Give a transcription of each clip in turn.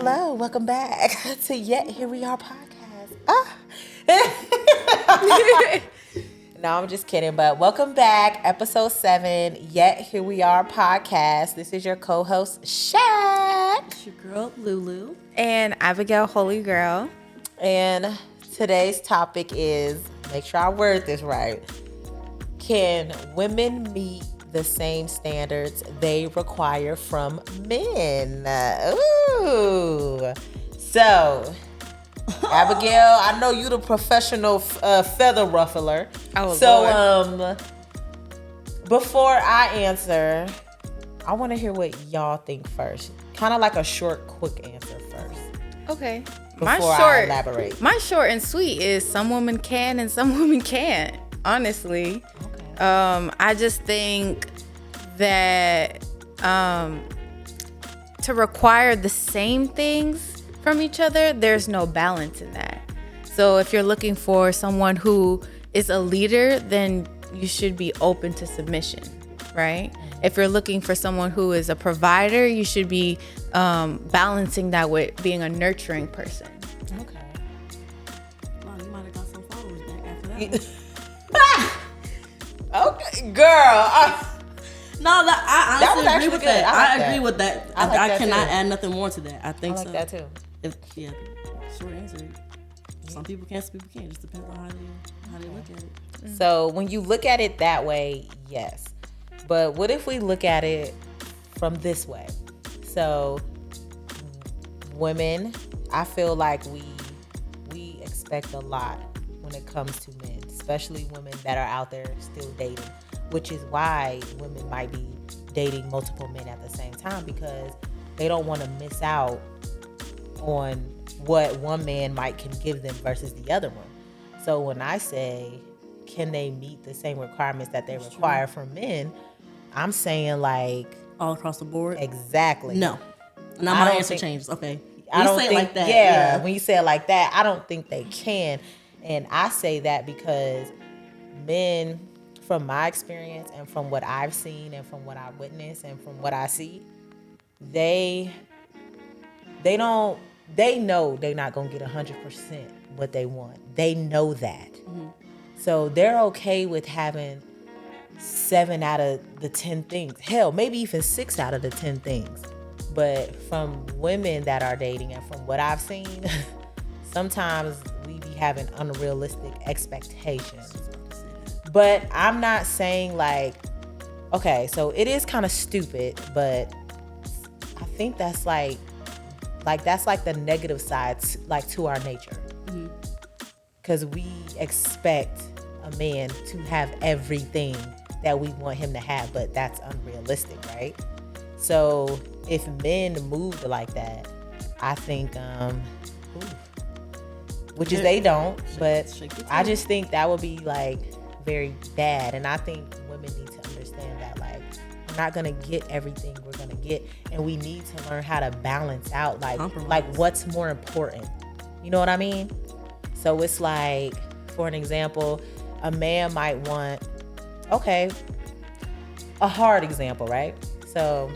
Hello, welcome back to Yet Here We Are podcast. No, I'm just kidding, but welcome back, episode 7, Yet Here We Are podcast. This is your co-host, Shaq. It's your girl, Lulu. And Abigail, Holy Girl. And today's topic is, make sure I word this right, can women meet the same standards they require from men? Ooh. So, Abigail, I know you the professional feather ruffler. Oh, so, Lord. Before I answer, I want to hear what y'all think first. Kind of like a short, quick answer first. Okay. Before I elaborate. My short and sweet is some women can and some women can't, honestly. Okay. I just think that to require the same things from each other, there's no balance in that. So if you're looking for someone who is a leader, then you should be open to submission, right? If you're looking for someone who is a provider, you should be balancing that with being a nurturing person. Okay. Wow, you might have got some followers back after that. Okay, girl. No, I That was honestly agree actually with good. that. I like I that. agree with that. I like I that cannot too. add nothing more to that. I I think like so. that too. Yeah, short answer. Some people can, some people can't. It just depends on how they look at it. So when you look at it that way, yes. But what if we look at it from this way? So women, I feel like we expect a lot when it comes to men, especially women that are out there still dating, which is why women might be dating multiple men at the same time, because they don't want to miss out on what one man might can give them versus the other one. So when I say, can they meet the same requirements that they require from men, I'm saying like All across the board? exactly. No. Now I my don't answer think- changes. Okay. I You don't say think it like that. Yeah, when you say it like that, I don't think they can. And I say that because men, from my experience and from what I've seen and from what I witness and from what I see, they know they're not gonna get 100% what they want. They know that. Mm-hmm. So they're okay with having 7 out of the 10 things. Hell, maybe even 6 out of the 10 things. But from women that are dating and from what I've seen, sometimes we be having unrealistic expectations. But I'm not saying like, okay, so it is kind of stupid, but I think that's like that's like the negative side like to our nature. Because we expect a man to have everything that we want him to have, but that's unrealistic, right? So if men moved like that, I think, which is they don't, but I just think that would be like very bad. And I think women need to understand that like we're not gonna get everything we're gonna get, and we need to learn how to balance out like what's more important. You know what I mean? So it's like, for an example, a man might want, okay, a hard example, right? So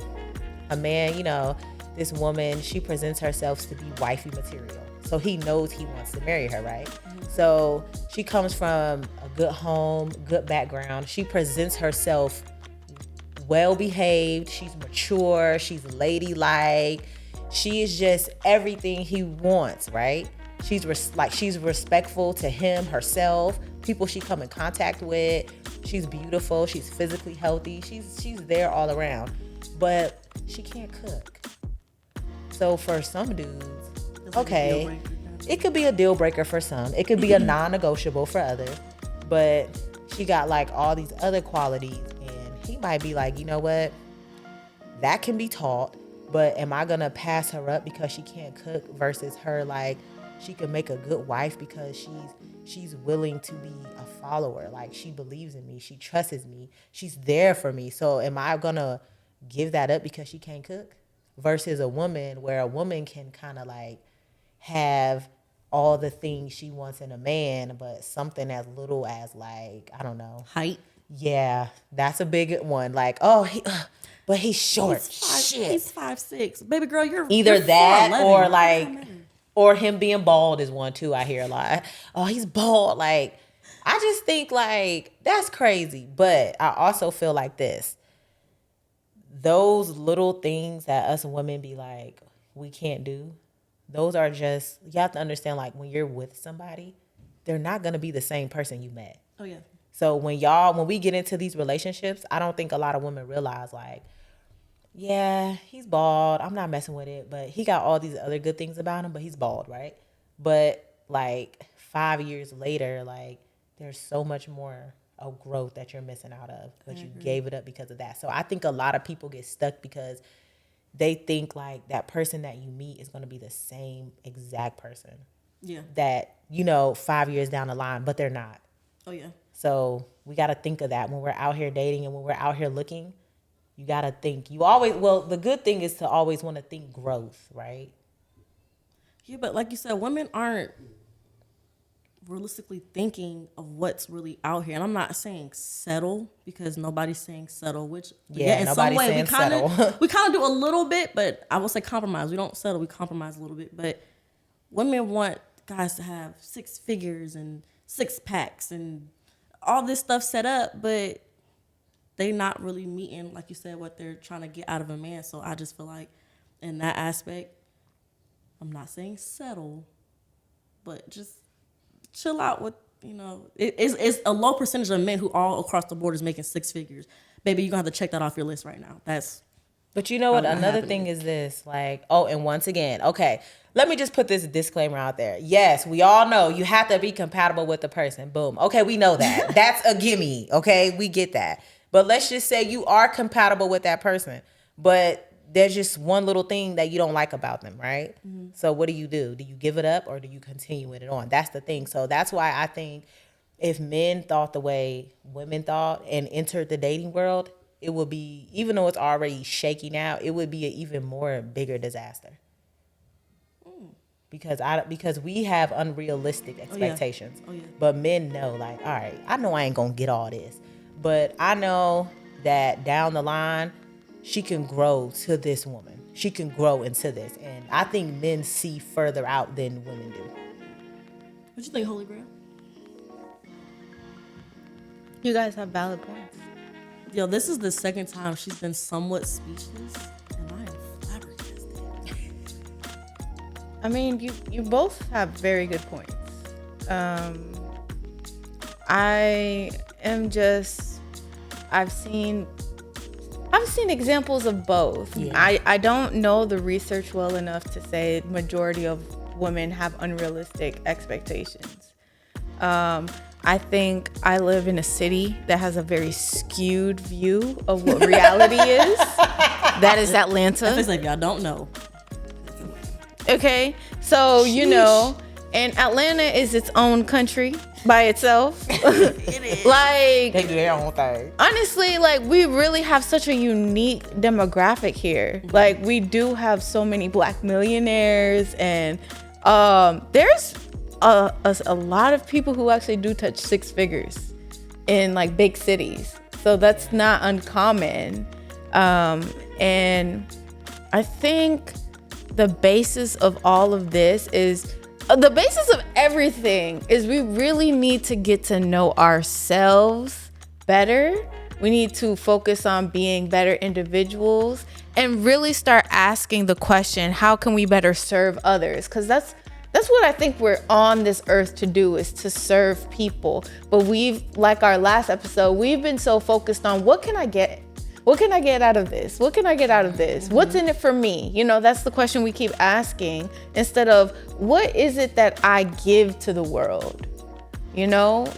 a man, you know, this woman, she presents herself to be wifey material. So he knows he wants to marry her, right? So she comes from a good home, good background. She presents herself well behaved. She's mature. She's ladylike. She is just everything he wants, right? She's respectful to him, herself, people she come in contact with. She's beautiful. She's physically healthy. She's there all around. But she can't cook. So for some dudes, okay, it could be a deal breaker for some. It could be a non-negotiable for others. But she got like all these other qualities, and he might be like, you know what? That can be taught, but am I gonna pass her up because she can't cook versus her like she can make a good wife because she's willing to be a follower. Like she believes in me, she trusts me, she's there for me. So am I gonna give that up because she can't cook? Versus a woman, where a woman can kind of like have all the things she wants in a man, but something as little as like, I don't know, Height. Yeah, that's a big one. Like, but he's short. He's 5'6". Baby girl, Either you're that 4'11". or It like, doesn't matter. or him being bald is one too. I hear a lot. Oh, he's bald. Like, I just think like that's crazy. But I also feel like this. Those little things that us women be like, we can't do, those are just, you have to understand, like, when you're with somebody, they're not going to be the same person you met. Oh, yeah. So when we get into these relationships, I don't think a lot of women realize, like, yeah, he's bald, I'm not messing with it, but he got all these other good things about him, but he's bald, right? But, like, 5 years later, like, there's so much more of growth that you're missing out of, but you gave it up because of that. So I think a lot of people get stuck because they think like that person that you meet is going to be the same exact person. Yeah. That, 5 years down the line, but they're not. Oh, yeah. So we got to think of that when we're out here dating and when we're out here looking. You got to think. The good thing is to always want to think growth, right? Yeah, but like you said, women aren't realistically thinking of what's really out here. And I'm not saying settle, because nobody's saying settle, which in some way we kind of do a little bit, but I will say compromise. We don't settle, we compromise a little bit. But women want guys to have 6 figures and 6 packs and all this stuff set up, but they not really meeting, like you said, what they're trying to get out of a man. So I just feel like in that aspect, I'm not saying settle, but just chill out with, it's a low percentage of men who all across the board is making 6 figures. Baby, you're going to have to check that off your list right now. But you know what? Another thing is this, like, and once again, okay, let me just put this disclaimer out there. Yes, we all know you have to be compatible with the person. Boom. Okay, we know that. That's a gimme. Okay, we get that. But let's just say you are compatible with that person, but there's just one little thing that you don't like about them, right? Mm-hmm. So what do? Do you give it up or do you continue with it on? That's the thing. So that's why I think if men thought the way women thought and entered the dating world, it would be, even though it's already shaky now, it would be an even more bigger disaster. Because we have unrealistic expectations. Oh, yeah. But men know, like, all right, I know I ain't gonna get all this, but I know that down the line, she can grow to this woman. She can grow into this. And I think men see further out than women do. What you think, Holy Grail? You guys have valid points. Yo, this is the second time she's been somewhat speechless, and I am flabbergasted. I mean, you both have very good points. I've seen examples of both. Yeah. I don't know the research well enough to say majority of women have unrealistic expectations. I think I live in a city that has a very skewed view of what reality is. That is Atlanta. It's like y'all don't know. Okay, so and Atlanta is its own country by itself. It is. Like, they do their own thing. Honestly, like, we really have such a unique demographic here. Mm-hmm. Like, we do have so many Black millionaires, and there's a lot of people who actually do touch 6 figures in like big cities. So that's not uncommon. And I think the basis of all of this is the basis of everything is we really need to get to know ourselves better. We need to focus on being better individuals and really start asking the question, how can we better serve others? Because that's what I think we're on this earth to do, is to serve people. But like our last episode, we've been so focused on what can I get? What can I get out of this? What can I get out of this? Mm-hmm. What's in it for me? That's the question we keep asking, instead of what is it that I give to the world?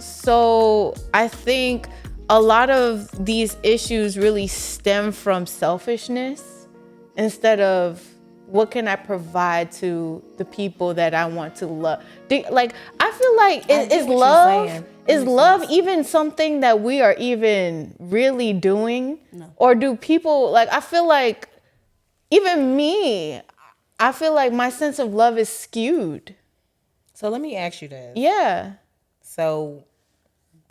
So I think a lot of these issues really stem from selfishness instead of what can I provide to the people that I want to love? Like, I feel like is love even something that we are even really doing? No. Or do people, like, I feel like even me, I feel like my sense of love is skewed. So let me ask you this. Yeah. So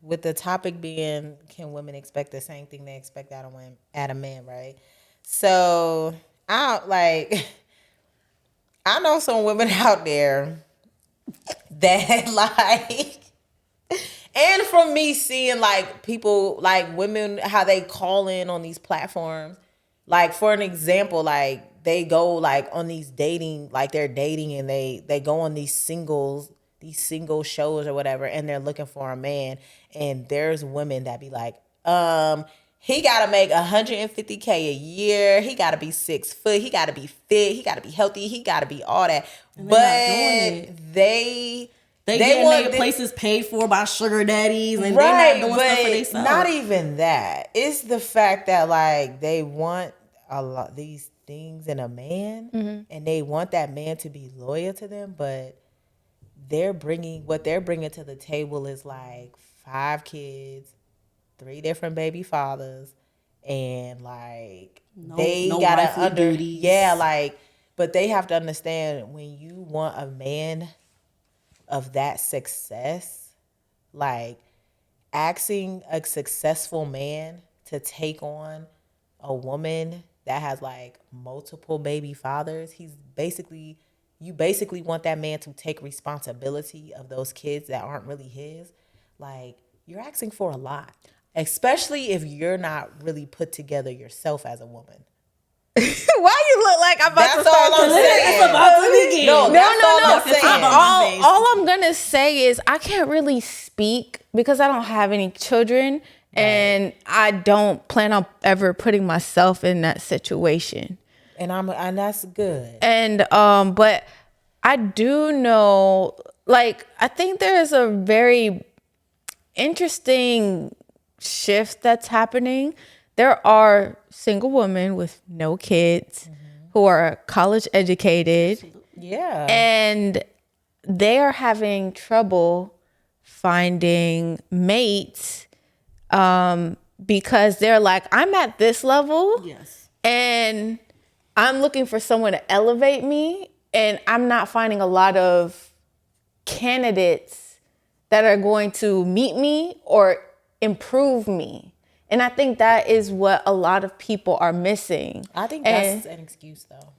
with the topic being, can women expect the same thing they expect out of a man, right? So I know some women out there that like, and from me seeing like people, like women, how they call in on these platforms, like for an example, like they go like on these dating, like they're dating and they go on these single shows or whatever, and they're looking for a man, and there's women that be like, he gotta make $150K a year, he gotta be 6 foot, he gotta be fit, he gotta be healthy, he gotta be all that, but they getting their places paid for by sugar daddies, and they're not doing stuff for themselves. Not even that. It's the fact that like they want a lot these things in a man, and they want that man to be loyal to them, but what they're bringing to the table is like 5 kids, 3 different baby fathers, and like they gotta duties. But they have to understand, when you want a man of that success, like asking a successful man to take on a woman that has like multiple baby fathers, you basically want that man to take responsibility of those kids that aren't really his. Like, you're asking for a lot, especially if you're not really put together yourself as a woman. Why you look like I'm about to start? All I'm saying. It's about to begin. No. All I'm gonna say is I can't really speak because I don't have any children, and I don't plan on ever putting myself in that situation. And that's good. And but I do know, like, I think there is a very interesting shift that's happening. There are single women with no kids who are college educated. Yeah. And they are having trouble finding mates because they're like, I'm at this level. Yes. And I'm looking for someone to elevate me. And I'm not finding a lot of candidates that are going to meet me or improve me. And I think that is what a lot of people are missing. I think that's an excuse, though.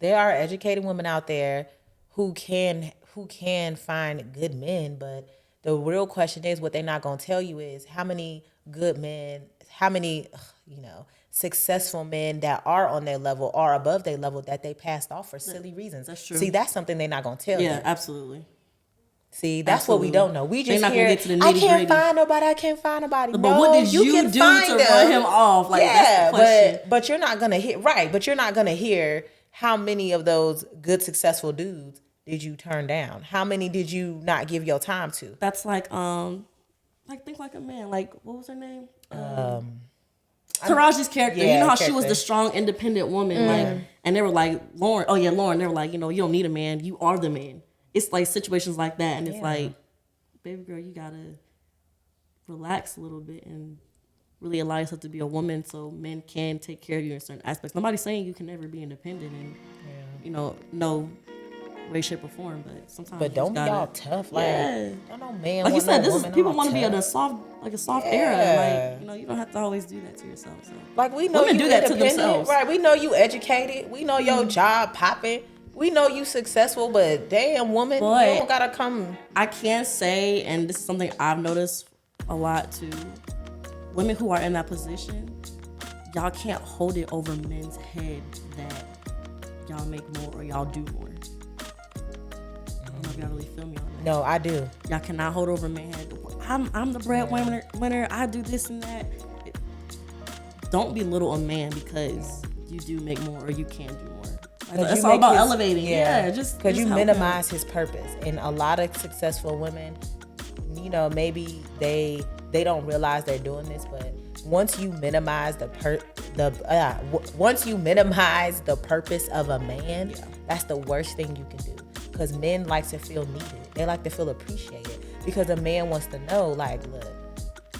There are educated women out there who can find good men, but the real question is, what they're not going to tell you is how many good men, how many, successful men that are on their level or above their level that they passed off for silly reasons. That's true. See, that's something they're not going to tell you. Yeah, absolutely. See, that's what we don't know. We just hear, I can't find nobody. But what did you do to run him off? Like, that's the question. But you're not gonna hear, right? But you're not gonna hear how many of those good, successful dudes did you turn down? How many did you not give your time to? That's like think like a man. Like, what was her name? Taraji's character. Yeah, you know how she was the strong, independent woman, like, and they were like, Lauren. Oh yeah, Lauren. They were like, you don't need a man. You are the man. It's like situations like that, and it's like, baby girl, you gotta relax a little bit and really allow yourself to be a woman, so men can take care of you in certain aspects. Nobody's saying you can never be independent and no way, shape, or form, but sometimes. But don't be all tough, like don't no man. Like you said, people want to be in a soft era. Like, you don't have to always do that to yourself. So. Like, we know women you do that to themselves, right? We know you educated. We know your job popping. We know you successful, but damn, woman, you don't gotta come. I can say, and this is something I've noticed a lot too, women who are in that position, y'all can't hold it over men's head that y'all make more or y'all do more. I don't know if y'all really feel me on that. No, I do. Y'all cannot hold over men's head. I'm the breadwinner. I do this and that. Don't belittle a man because you do make more or you can do more. It's all about elevating. Yeah, just because you minimize his purpose. And a lot of successful women, maybe they don't realize they're doing this, but once you minimize the purpose of a man, that's the worst thing you can do. Because men like to feel needed. They like to feel appreciated. Because a man wants to know, like, look,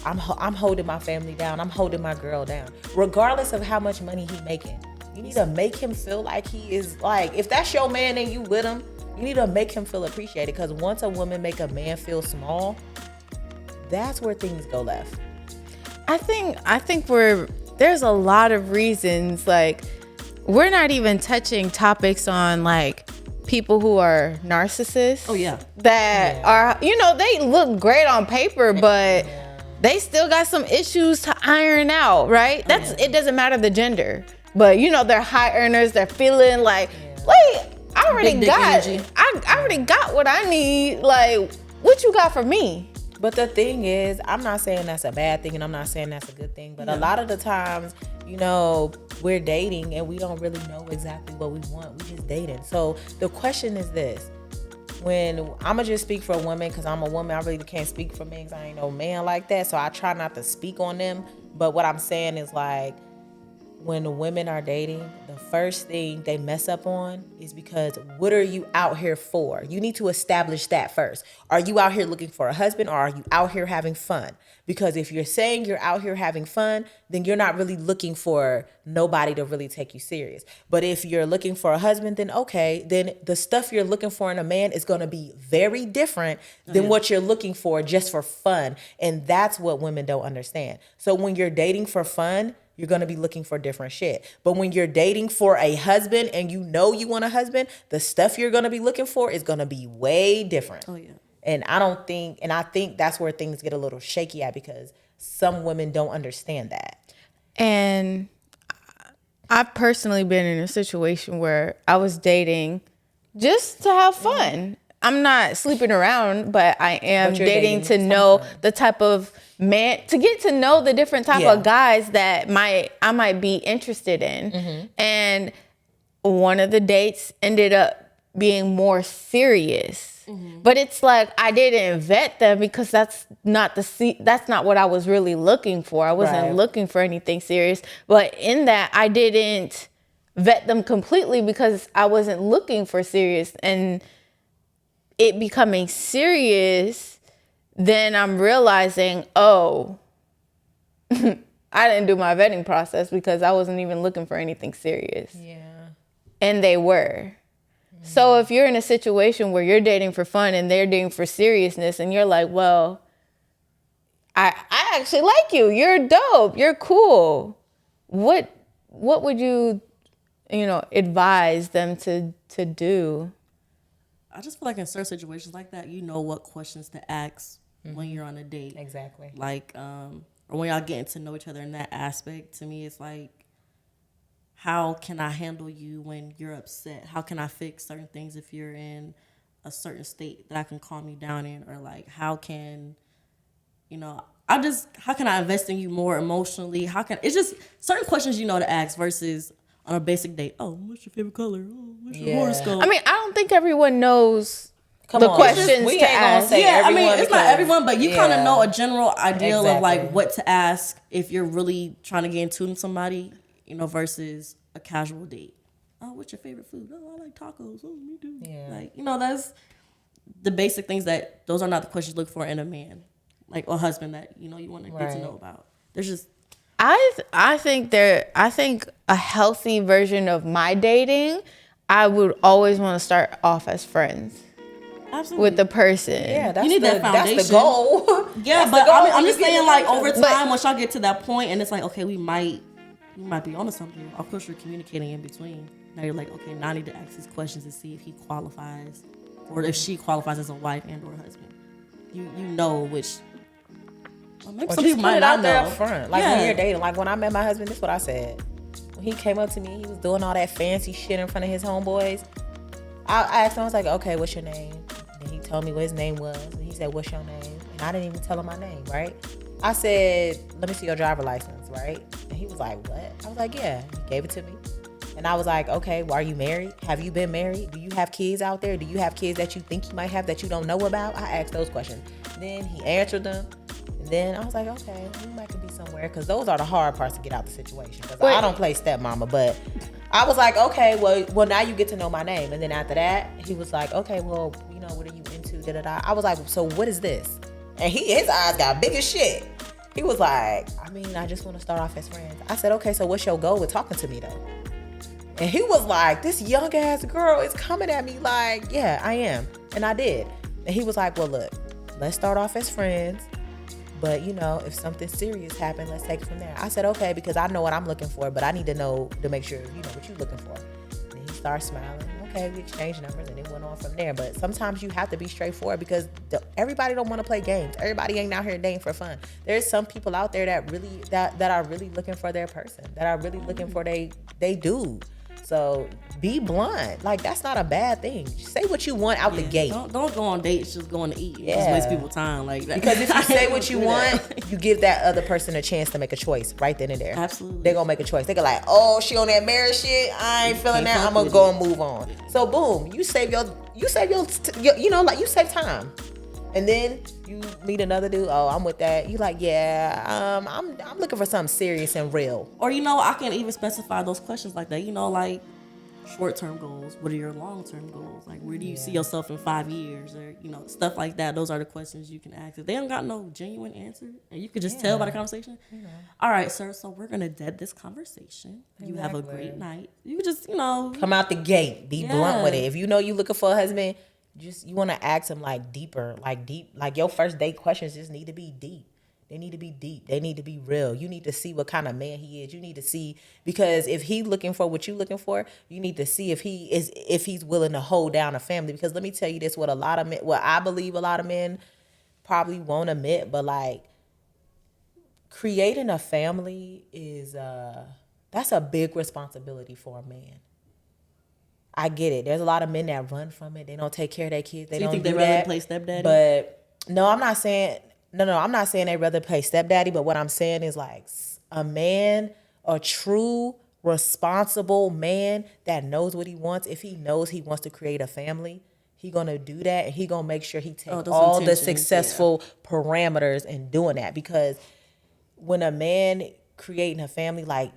I'm holding my family down. I'm holding my girl down, regardless of how much money he's making. You need to make him feel like he is, like, if that's your man and you with him, you need to make him feel appreciated. Because once a woman make a man feel small, that's where things go left. I think we're there's a lot of reasons. Like, we're not even touching topics on like people who are narcissists. Oh yeah. That are, you know, they look great on paper, but they still got some issues to iron out, right? It doesn't matter the gender. But you know, they're high earners, they're feeling like, wait, I already got what I need. Like, what you got for me? But the thing is, I'm not saying that's a bad thing and I'm not saying that's a good thing, but a lot of the times, you know, we're dating and we don't really know exactly what we want. We just dating. So the question is this. When I'm gonna just speak for a woman, because I'm a woman, I really can't speak for men because I ain't no man like that. So I try not to speak on them. But what I'm saying is, like, when women are dating, the first thing they mess up on is because what are you out here for? You need to establish that first. Are you out here looking for a husband, or are you out here having fun? Because if you're saying you're out here having fun, then you're not really looking for nobody to really take you serious. But if you're looking for a husband, then okay, then the stuff you're looking for in a man is going to be very different than what you're looking for just for fun. And that's what women don't understand. So when you're dating for fun, you're going to be looking for different shit. But when you're dating for a husband and you know you want a husband, the stuff you're going to be looking for is going to be way different. Oh, yeah. And I think that's where things get a little shaky at, because some women don't understand that. And I've personally been in a situation where I was dating just to have fun. I'm not sleeping around, but I am dating to know the type of man, to get to know the different type of guys that I might be interested in. Mm-hmm. And one of the dates ended up being more serious. Mm-hmm. But it's like I didn't vet them because that's not what I was really looking for. I wasn't looking for anything serious. But in that, I didn't vet them completely because I wasn't looking for serious. And it becoming serious, then I'm realizing, oh, I didn't do my vetting process because I wasn't even looking for anything serious. Yeah. And they were. Mm. So if you're in a situation where you're dating for fun and they're dating for seriousness, and you're like, well, I actually like you. You're dope. You're cool. What would you advise them to do? I just feel like in certain situations like that, you know what questions to ask when you're on a date. Exactly. Like, or when y'all getting to know each other in that aspect, to me, it's like, how can I handle you when you're upset? How can I fix certain things if you're in a certain state that I can calm you down in? Or like, how can, how can I invest in you more emotionally? It's just certain questions to ask versus on a basic date. Oh, what's your favorite color? Oh, what's your horoscope? I mean, I don't think everyone knows questions to ask. Yeah, I mean, it's not everyone, but you kind of know a general idea of like what to ask if you're really trying to get in tune with somebody, versus a casual date. Oh, what's your favorite food? Oh, I like tacos. Oh, me too. Yeah. Like, that's the basic things those are not the questions you look for in a man, like a husband that, you want to get to know about. There's just, I think a healthy version of my dating, I would always want to start off as friends. Absolutely. With the person. Yeah, that's that foundation. That's the goal. Yeah, but I'm just saying, like, over time, once y'all get to that point and it's like, okay, we might be onto something. Of course, you're communicating in between. Now you're like, okay, now I need to ask these questions to see if he qualifies or if she qualifies as a wife and or husband. You know which. Well, maybe some people might not know. Up front. Like when you're dating. Like when I met my husband, this is what I said. When he came up to me, he was doing all that fancy shit in front of his homeboys. I asked him, I was like, okay, what's your name? And he told me what his name was. And he said, what's your name? And I didn't even tell him my name, right? I said, let me see your driver's license, right? And he was like, what? I was like, yeah. He gave it to me. And I was like, okay, well, are you married? Have you been married? Do you have kids out there? Do you have kids that you think you might have that you don't know about? I asked those questions. Then he answered them. And then I was like, okay, we might could be somewhere. Because those are the hard parts to get out the situation. Because I don't play stepmama. But I was like, okay, well, now you get to know my name. And then after that, he was like, okay, well, what are you into? Da-da-da. I was like, so what is this? And his eyes got big as shit. He was like, I just want to start off as friends. I said, okay, so what's your goal with talking to me though? And he was like, this young ass girl is coming at me like, yeah, I am. And I did. And he was like, well, look, let's start off as friends. But, you know, if something serious happened, let's take it from there. I said, okay, because I know what I'm looking for, but I need to know to make sure, you know, what you're looking for. And he started smiling. Okay, we exchanged numbers and it went on from there. But sometimes you have to be straightforward because everybody don't want to play games. Everybody ain't out here dating for fun. There's some people out there that really that are really looking for their person, that are really looking for they dude. So be blunt. Like, that's not a bad thing. Say what you want out the gate. Don't go on dates just going to eat. Just waste people's time like that. Because if you say what you want, you give that other person a chance to make a choice right then and there. Absolutely. They're going to make a choice. They're like, oh, she on that marriage shit. I ain't feeling that. I'm going to go and move on. So boom, you save your you know, like, you save time. And then you meet another dude. Oh, I'm with that. You like, yeah, I'm looking for something serious and real. Or, you know, I can even specify those questions like that. You know, like short-term goals. What are your long-term goals? Like, where do you see yourself in 5 years? Or, you know, stuff like that. Those are the questions you can ask. If they don't got no genuine answer, and you could just tell by the conversation. All right, sir. So we're gonna dead this conversation. You have a great night. You could just, you know, come out the gate. Be blunt with it. If you know you looking for a husband, you want to ask him like deeper, like your first date questions just need to be deep. They need to be deep. They need to be real. You need to see what kind of man he is. You need to see, because if he looking for what you looking for, you need to see if he's willing to hold down a family. Because let me tell you this, what I believe a lot of men probably won't admit, but like, creating a family is that's a big responsibility for a man. I get it. There's a lot of men that run from it. They don't take care of their kids. They don't do that. You think they'd rather play stepdaddy? But no, I'm not saying they'd rather play stepdaddy. But what I'm saying is, like, a true responsible man that knows what he wants. If he knows he wants to create a family, he gonna do that, and he gonna make sure he takes all the successful parameters in doing that. Because when a man creating a family, like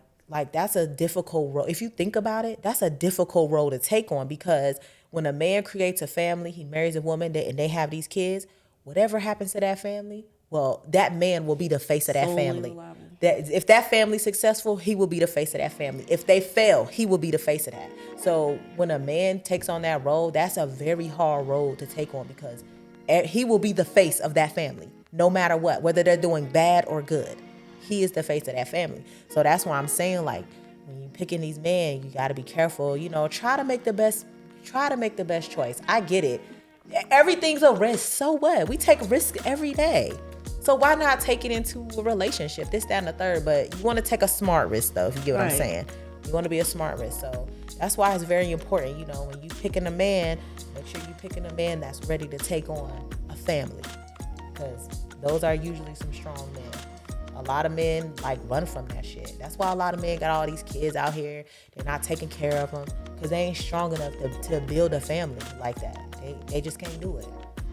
that's a difficult role. If you think about it, that's a difficult role to take on, because when a man creates a family, he marries a woman and they have these kids, whatever happens to that family, well, that man will be the face of that family. That if that family's successful, he will be the face of that family. If they fail, he will be the face of that. So when a man takes on that role, that's a very hard role to take on, because he will be the face of that family, no matter what, whether they're doing bad or good. He is the face of that family. So that's why I'm saying, like, when you're picking these men, you got to be careful. You know, try to make the best choice. I get it. Everything's a risk. So what? We take risks every day. So why not take it into a relationship? This, that, and the third. But you want to take a smart risk, though, if you get what I'm saying. You want to be a smart risk. So that's why it's very important, you know, when you picking a man, make sure you picking a man that's ready to take on a family. Because those are usually some strong men. A lot of men like run from that shit. That's why a lot of men got all these kids out here. They're not taking care of them because they ain't strong enough to build a family like that. They just can't do it.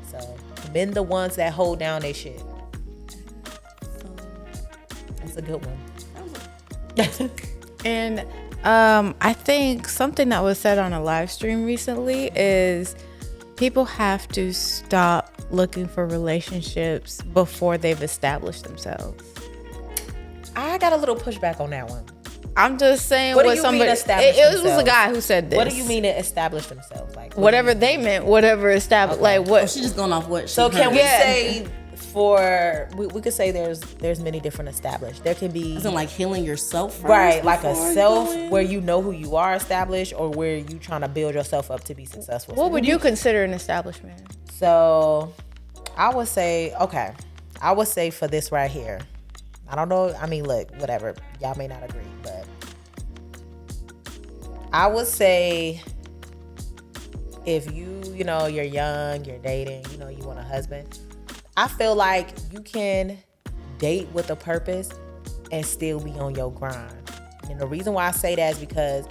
So men the ones that hold down their shit. That's a good one. And I think something that was said on a live stream recently is people have to stop looking for relationships before they've established themselves. I got a little pushback on that one. I'm just saying what do you mean establish it was a guy who said this. What do you mean to establish themselves? Like whatever they meant, whatever established. Okay. Like what? Oh, she's just going off what. So can we say we could say there's many different established. There can be isn't like healing yourself first, right? Like a self where you know who you are established, or where you trying to build yourself up to be successful. What would you consider an establishment? So I would say for this right here. I don't know. I mean, look, whatever. Y'all may not agree, but I would say if you know, you're young, you're dating, you know, you want a husband, I feel like you can date with a purpose and still be on your grind. And the reason why I say that is because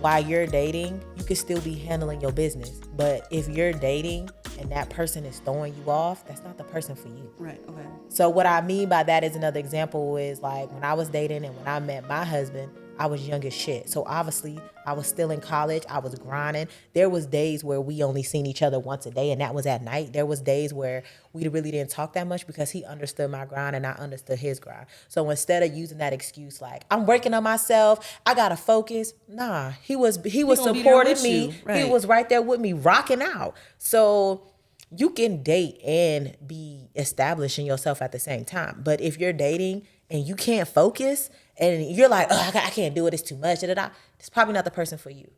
while you're dating, you can still be handling your business. But if you're dating and that person is throwing you off, that's not the person for you. Right, okay. So what I mean by that is another example is like when I was dating and when I met my husband, I was young as shit. So obviously I was still in college. I was grinding. There was days where we only seen each other once a day, and that was at night. There was days where we really didn't talk that much because he understood my grind and I understood his grind. So instead of using that excuse like, I'm working on myself, I gotta focus. Nah, he was supporting me. Right. He was right there with me, rocking out. So you can date and be establishing yourself at the same time. But if you're dating and you can't focus and you're like, oh, I can't do it, it's too much, it's probably not the person for you.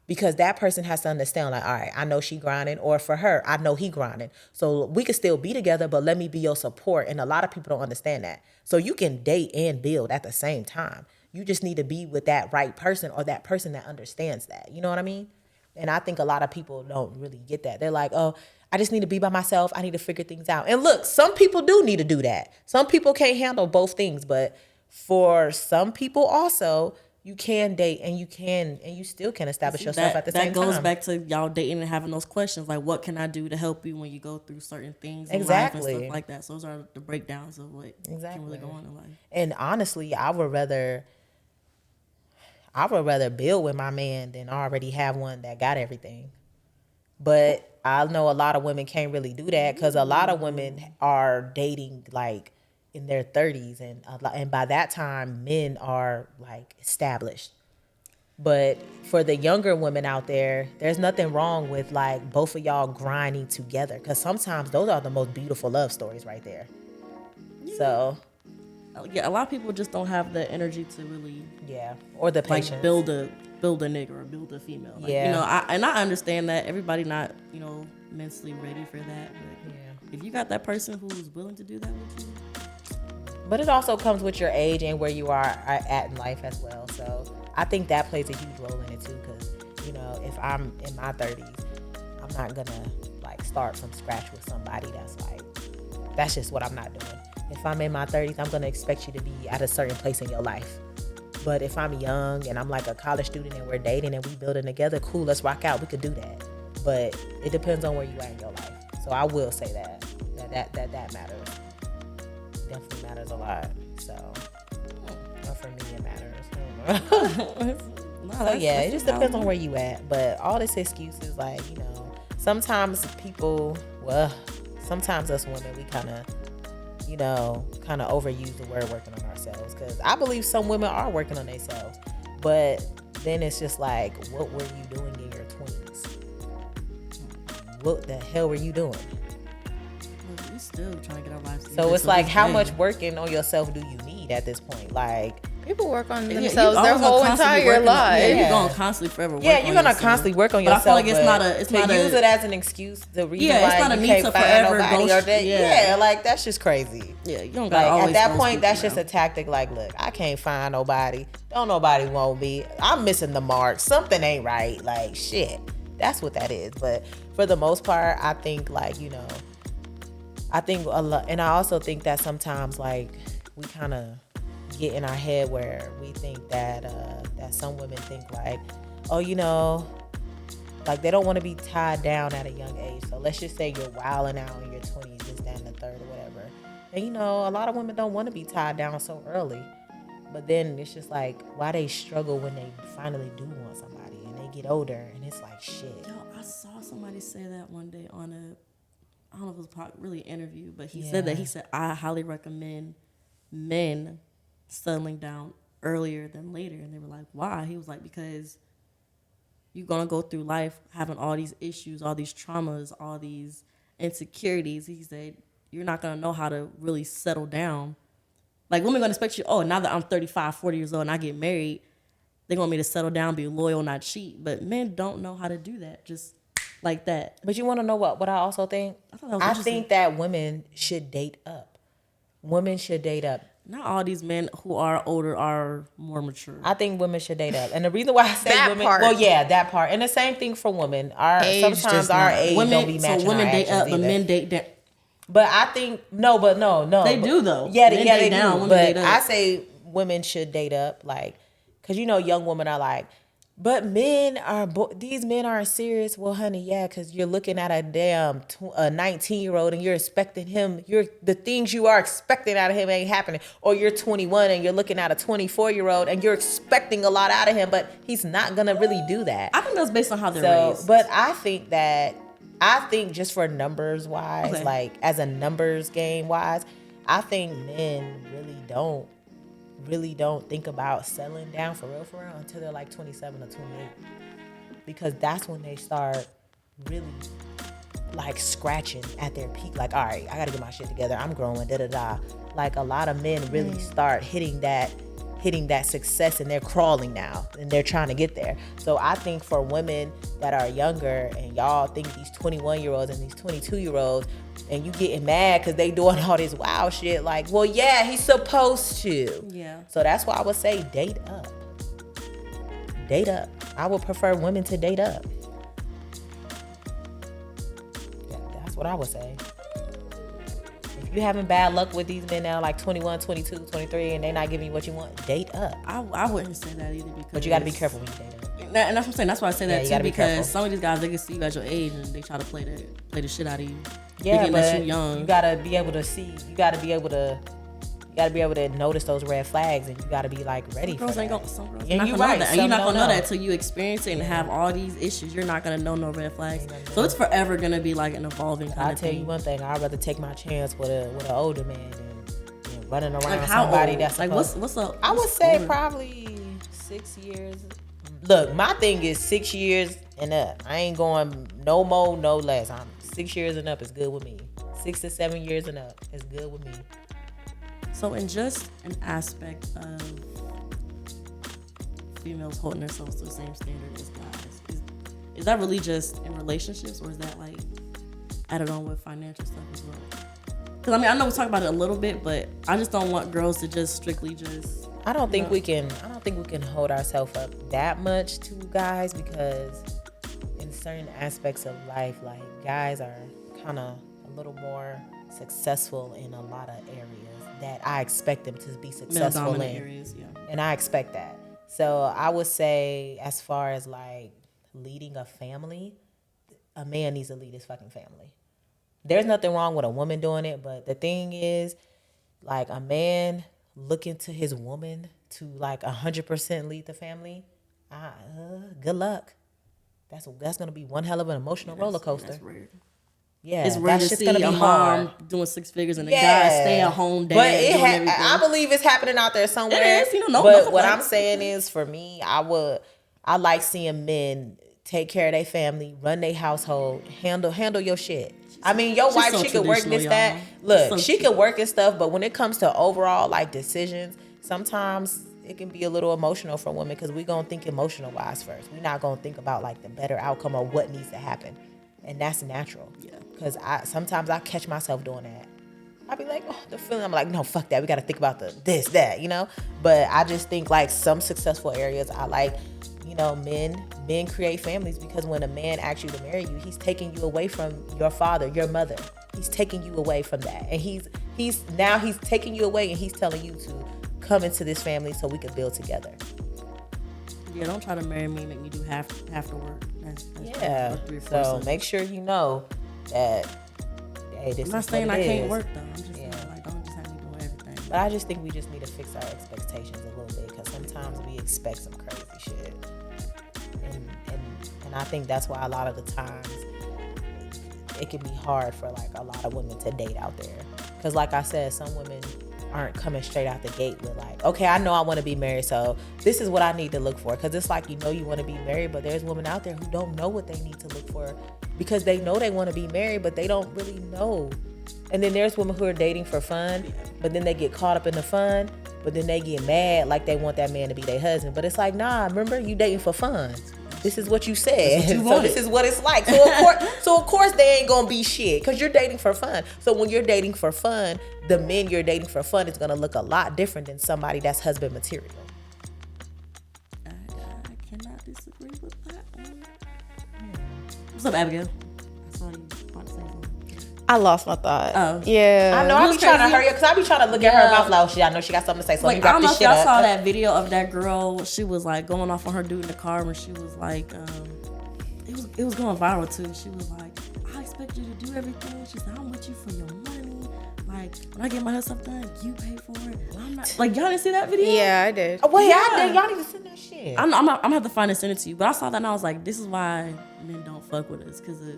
Because that person has to understand, like, all right, I know she grinding, or for her, I know he grinding. So we could still be together, but let me be your support. And a lot of people don't understand that. So you can date and build at the same time. You just need to be with that right person or that person that understands that. You know what I mean? And I think a lot of people don't really get that. They're like, oh, I just need to be by myself. I need to figure things out. And look, some people do need to do that. Some people can't handle both things. But for some people also, you can date and you still can establish yourself at the same time. That goes back to y'all dating and having those questions, like what can I do to help you when you go through certain things in life and stuff like that. So those are the breakdowns of what can really go on in life. And honestly, I would rather build with my man than already have one that got everything. But I know a lot of women can't really do that because a lot of women are dating like in their 30s and by that time men are like established. But for the younger women out there, there's nothing wrong with like both of y'all grinding together because sometimes those are the most beautiful love stories right there. So yeah, a lot of people just don't have the energy to really or the patience. Like build a nigga or build a female. Like, you know, I understand that everybody not, you know, mentally ready for that. But if you got that person who's willing to do that with you. But it also comes with your age and where you are at in life as well. So I think that plays a huge role in it too. Because, you know, if I'm in my 30s, I'm not going to like start from scratch with somebody that's just what I'm not doing. If I'm in my 30s, I'm going to expect you to be at a certain place in your life. But if I'm young and I'm like a college student and we're dating and we building together, cool, let's rock out. We could do that. But it depends on where you are in your life. So I will say that matters. Definitely matters a lot. So for me it matters. So yeah, it just depends on where you at. But all this excuses, like, you know, sometimes us women, we kind of overuse the word working on ourselves, because I believe some women are working on themselves, but then it's just like, what were you doing in your 20s? What the hell were you doing? We still trying to get our lives together. So it's like, how much working on yourself do you need at this point? Like, people work on themselves their whole entire life. You're going to constantly forever work on you're going to constantly work on yourself. But I feel like it's not use it as an excuse, the reason why it's not you a can't need to find forever nobody go. or that. Like, that's just crazy. Yeah, you don't like, got always. At that point, that's just a tactic. Like, look, I can't find nobody. Don't nobody want me. I'm missing the mark. Something ain't right. Like, shit. That's what that is. But for the most part, I think, like, you know, I think a lot, and I also think that sometimes, like, we kind of get in our head where we think that that some women think like, oh, you know, like they don't want to be tied down at a young age. So let's just say you're wilding out in your 20s, this, that, and the third, or whatever. And you know, a lot of women don't want to be tied down so early. But then it's just like, why they struggle when they finally do want somebody and they get older, and it's like, shit. Yo, I saw somebody say that one day on I don't know if it was really an interview, but he said that. He said, I highly recommend men settling down earlier than later. And they were like, why? He was like, because you're going to go through life having all these issues, all these traumas, all these insecurities. He said, you're not going to know how to really settle down. Like, women going to expect you, oh, now that I'm 35, 40 years old and I get married, they want me to settle down, be loyal, not cheat. But men don't know how to do that just like that. But you want to know what I also think? I think that women should date up. Women should date up. Not all these men who are older are more mature. I think women should date up. And the reason why I say that women... part. Well, yeah, that part. And the same thing for women. Sometimes our age women, don't be matching. So women our date up, either. but men date down. But I think... No. They do, though. Yeah, they down, do. But I say women should date up. Like, because, you know, young women are like, but these men aren't serious. Well, honey, yeah, because you're looking at a damn 19-year-old and you're expecting him. The things you are expecting out of him ain't happening. Or you're 21 and you're looking at a 24-year-old and you're expecting a lot out of him, but he's not gonna really do that. I think that's based on how they're raised. But I think just for numbers wise, like as a numbers game wise, I think men really don't think about settling down for real until they're like 27 or 28, because that's when they start really like scratching at their peak, like, all right, I gotta get my shit together, I'm growing, da-da-da. Like a lot of men really start hitting that success, and they're crawling now and they're trying to get there. So I think for women that are younger, and y'all think these 21-year-olds and these 22-year-olds, and you getting mad because they doing all this wild shit, like, well, yeah, he's supposed to. Yeah. So that's why I would say date up. I would prefer women to date up. Yeah, that's what I would say. If you're having bad luck with these men now, like 21, 22, 23, and they're not giving you what you want, date up. I wouldn't say that either, because... But you got to be careful when you date up. And that's what I'm saying. That's why I say that too, because careful. some of these guys, they can see you at your age and they try to play the shit out of you. Yeah, but you young. You gotta be able to see. You gotta be able to notice those red flags, and you gotta be like ready for that. Some girls Yeah, not you're gonna right. know that. And you're not gonna know know that till you experience it and have all these issues. You're not gonna know no red flags. So it's forever gonna be like an evolving kind of thing. I'll tell you one thing. I'd rather take my chance with an older man than running around like how somebody old? that's like supposed, what's up? I would say probably 6 years. Look, my thing is 6 years and up. I ain't going no more, no less. 6 years and up is good with me. 6 to 7 years and up is good with me. So in just an aspect of females holding themselves to the same standard as guys, is that really just in relationships, or is that like added on with financial stuff as well? Because I mean, I know we talk about it a little bit, but I just don't want girls to just strictly just... I don't think we can hold ourselves up that much to guys, because in certain aspects of life, like, guys are kind of a little more successful in a lot of areas that I expect them to be successful in. Areas, yeah. And I expect that. So I would say, as far as like leading a family, a man needs to lead his fucking family. There's nothing wrong with a woman doing it, but the thing is, like, a man looking to his woman to like 100% lead the family, good luck. That's gonna be one hell of an emotional roller coaster. That's weird. Yeah, it's rare to see a mom doing 6 figures and a guy stay at home dad doing everything. I believe it's happening out there somewhere. It is, but what I'm saying is, for me, I like seeing men take care of their family, run their household, handle your shit. I mean, your wife, she could work this, that. Look, she can work and stuff, but when it comes to overall like decisions, sometimes it can be a little emotional for women, because we gonna think emotional wise first. We're not gonna think about like the better outcome or what needs to happen, and that's natural. Yeah. Because sometimes I catch myself doing that. I'll be like, oh, the feeling. I'm like, no, fuck that. We got to think about this, that, But I just think like some successful areas, I like, men create families, because when a man asks you to marry you, he's taking you away from your father, your mother. He's taking you away from that. And he's taking you away, and he's telling you to come into this family so we can build together. Yeah, don't try to marry me and make me do half the work. That's so make sure you know that, hey, this is what it is. I'm not saying I can't work, though. I'm just saying, like, don't just have me doing everything. But I just think we just need to fix our expectations a little bit, because sometimes we expect some crazy shit. And I think that's why a lot of the times it can be hard for like a lot of women to date out there. Because like I said, some women aren't coming straight out the gate with like, okay, I know I want to be married, so this is what I need to look for. Because it's like, you want to be married, but there's women out there who don't know what they need to look for, because they know they want to be married, but they don't really know. And then there's women who are dating for fun, but then they get caught up in the fun, but then they get mad like they want that man to be their husband. But it's like, nah, remember, you dating for fun. This is what you said. So this is what it's like. So of course they ain't gonna be shit, because you're dating for fun. So when you're dating for fun, the men you're dating for fun is gonna look a lot different than somebody that's husband material. I cannot disagree with that one. What's up, Abigail? I saw you about to say something. I lost my thought. Oh. Yeah. I know. I be trying to hurry up, because I be trying to look at her mouth like, oh, shit, I know she got something to say. So like, I don't know if y'all saw that video of that girl. She was like going off on her dude in the car when she was like, it was going viral too. She was like, I expect you to do everything. She said, I'm with you for your money. Like, when I get my stuff done, you pay for it. I'm not, like, y'all didn't see that video? Yeah, I did. Oh, wait, I did. Y'all need to send that shit. I'm gonna have to find and send it to you. But I saw that and I was like, this is why men don't fuck with us, because of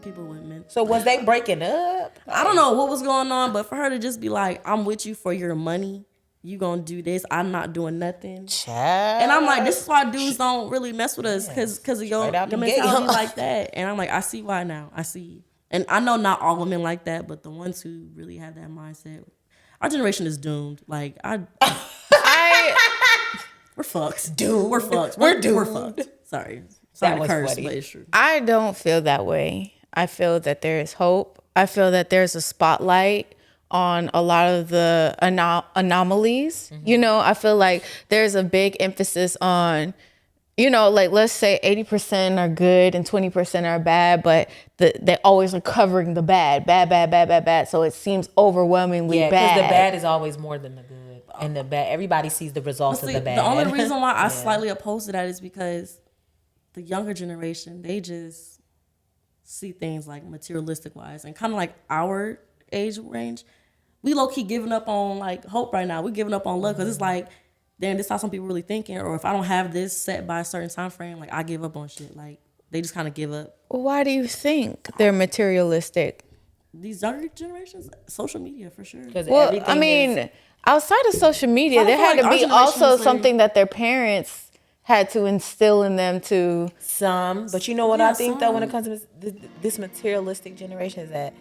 people with men. So was they breaking up? I don't know what was going on, but for her to just be like, I'm with you for your money, you gonna do this, I'm not doing nothing. Child. And I'm like, this is why dudes don't really mess with us, because of your mentality like that. And I'm like, I see why now. I see. And I know not all women like that, but the ones who really have that mindset, our generation is doomed. Like, we're fucked. Doomed. We're fucked. We're doomed. We're fucked. Sorry That to was curse, funny. but it's true. I don't feel that way. I feel that there is hope. I feel that there's a spotlight on a lot of the anomalies. You know, I feel like there's a big emphasis on, you know, like let's say 80% are good and 20% are bad, but they always are covering the bad. So it seems overwhelmingly bad. Because the bad is always more than the good. And the bad, everybody sees the results of the bad. The only reason why I slightly oppose to that is because the younger generation, they just see things like materialistic wise, and kind of like our age range, we low key giving up on like hope right now. We're giving up on love because it's like, damn, this is how some people really thinking. Or if I don't have this set by a certain time frame, like I give up on shit. Like they just kind of give up. Well, why do you think they're materialistic? These younger generations, social media for sure. Well, I mean, outside of social media, there had to be also something that their parents had to instill in them to but you know what I think though when it comes to this materialistic generation is that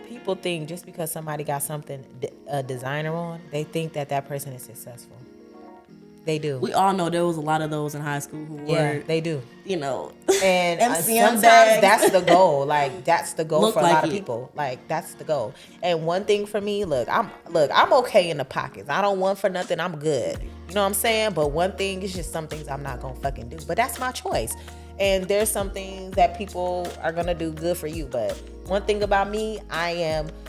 people think just because somebody got something a designer on, they think that person is successful. They do. We all know there was a lot of those in high school who were. They do. You know, and sometimes bags. that's the goal. Like that's the goal for a lot of it. people. Like that's the goal. And one thing for me, I'm okay in the pockets. I don't want for nothing. I'm good. You know what I'm saying? But one thing is just some things I'm not gonna fucking do. But that's my choice. And there's some things that people are gonna do good for you. But one thing about me,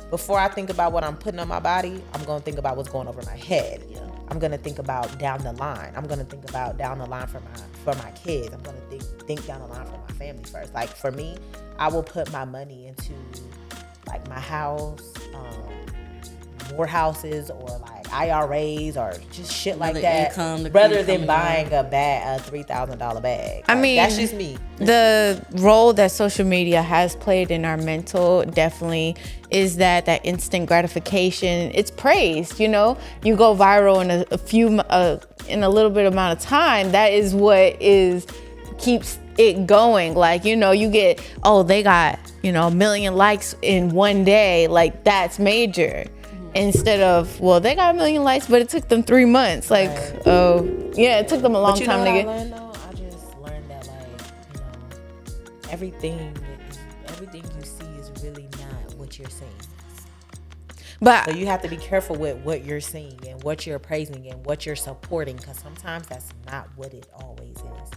before I think about what I'm putting on my body, I'm gonna think about what's going over my head. Yeah. I'm gonna think about down the line. I'm gonna think about down the line for my kids. I'm gonna think down the line for my family first. Like for me, I will put my money into like my house, more houses, or like IRAs or just shit like that, rather than buying a $3,000 bag. I mean, that's just me. The role that social media has played in our mental definitely is that instant gratification. It's praised, you know. You go viral in a little bit amount of time. That is what keeps it going. Like, you know, you get, they got, you know, 1 million likes in one day. Like that's major. Instead of, they got 1 million likes, but it took them 3 months. Like, it took them a long time to get. I just learned that, like, you know, everything you see is really not what you're seeing. So you have to be careful with what you're seeing and what you're praising and what you're supporting, because sometimes that's not what it always is.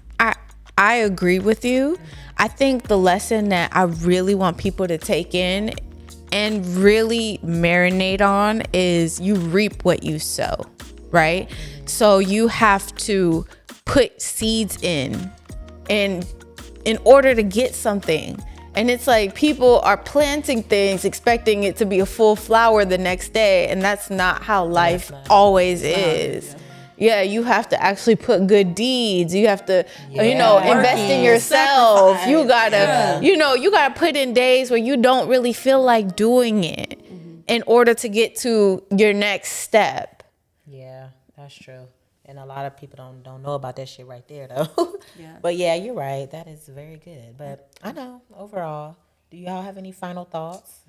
I agree with you. I think the lesson that I really want people to take in and really marinate on is you reap what you sow, right? Mm-hmm. So you have to put seeds in order to get something. And it's like people are planting things expecting it to be a full flower the next day, and that's not how life always is. Yeah, you have to actually put good deeds. You have to, invest in yourself. Sacrifice. You gotta, you gotta put in days where you don't really feel like doing it in order to get to your next step. Yeah, that's true. And a lot of people don't know about that shit right there, though. But yeah, you're right. That is very good. But I know, overall, do y'all have any final thoughts?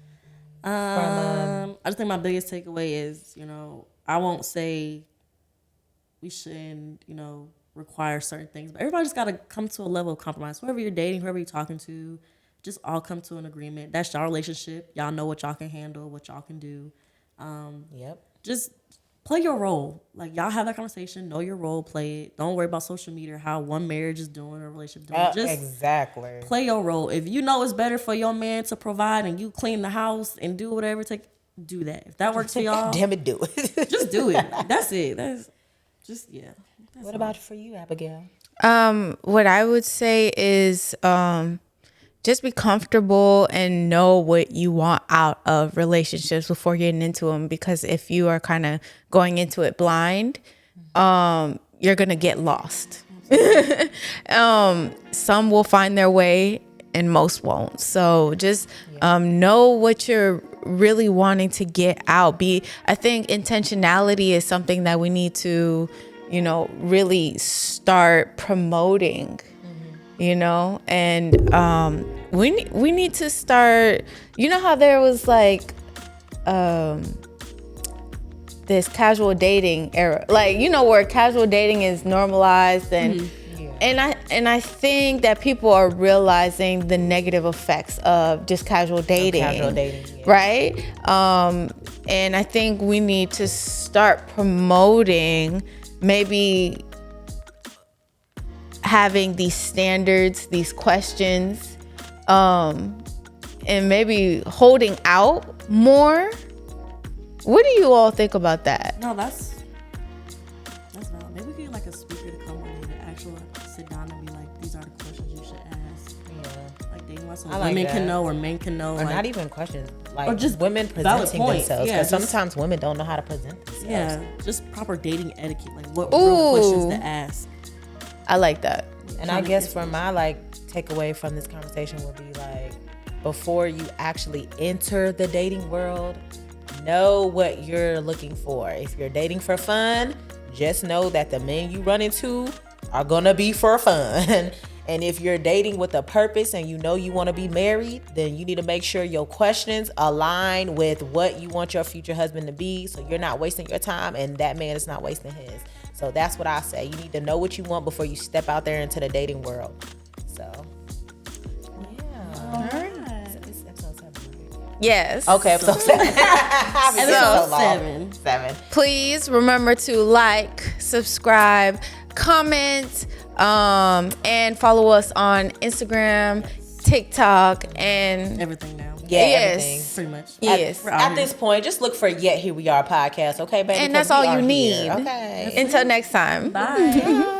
I just think my biggest takeaway is, I won't say we shouldn't, require certain things. But everybody just got to come to a level of compromise. Whoever you're dating, whoever you're talking to, just all come to an agreement. That's your relationship. Y'all know what y'all can handle, what y'all can do. Just play your role. Like, y'all have that conversation. Know your role. Play it. Don't worry about social media, how one marriage is doing or relationship doing. Just exactly play your role. If you know it's better for your man to provide and you clean the house and do whatever it takes, do that. If that works for y'all, damn it, do it. Just do it. That's it. That's just, yeah. What about for you, Abigail? What I would say is just be comfortable and know what you want out of relationships before getting into them. Because if you are kind of going into it blind, you're going to get lost. Some will find their way and most won't. So just know what you're really wanting to get out. I think intentionality is something that we need to, really start promoting, and we need to start, how there was like this casual dating era, like, where casual dating is normalized, and and I think that people are realizing the negative effects of just casual dating, right? And I think we need to start promoting maybe having these standards, these questions, and maybe holding out more. What do you all think about that? No, that's valid. Maybe we could get like a speaker to come on and actually sit down and be like, these are the questions you should ask. Yeah. Like dating wise, so women can know or men can know. Or like, not even questions. Like, or just women presenting themselves. Because sometimes women don't know how to present themselves. Yeah, just proper dating etiquette. Like what real questions to ask. I like that. And I guess for my takeaway from this conversation would be like, before you actually enter the dating world, know what you're looking for. If you're dating for fun, just know that the men you run into are gonna be for fun. And if you're dating with a purpose and you want to be married, then you need to make sure your questions align with what you want your future husband to be, so you're not wasting your time and that man is not wasting his. So that's what I say. You need to know what you want before you step out there into the dating world. So, yeah. All right. It's episode 7, right? Yes. Okay, episode 7. Episode 7. Please remember to like, subscribe, comment, and follow us on Instagram, TikTok, and everything now. Yeah, everything. Pretty much. Yes. At this point, just look for Yet Here We Are podcast, okay, baby? And that's all you need. Okay. Until next time. Bye.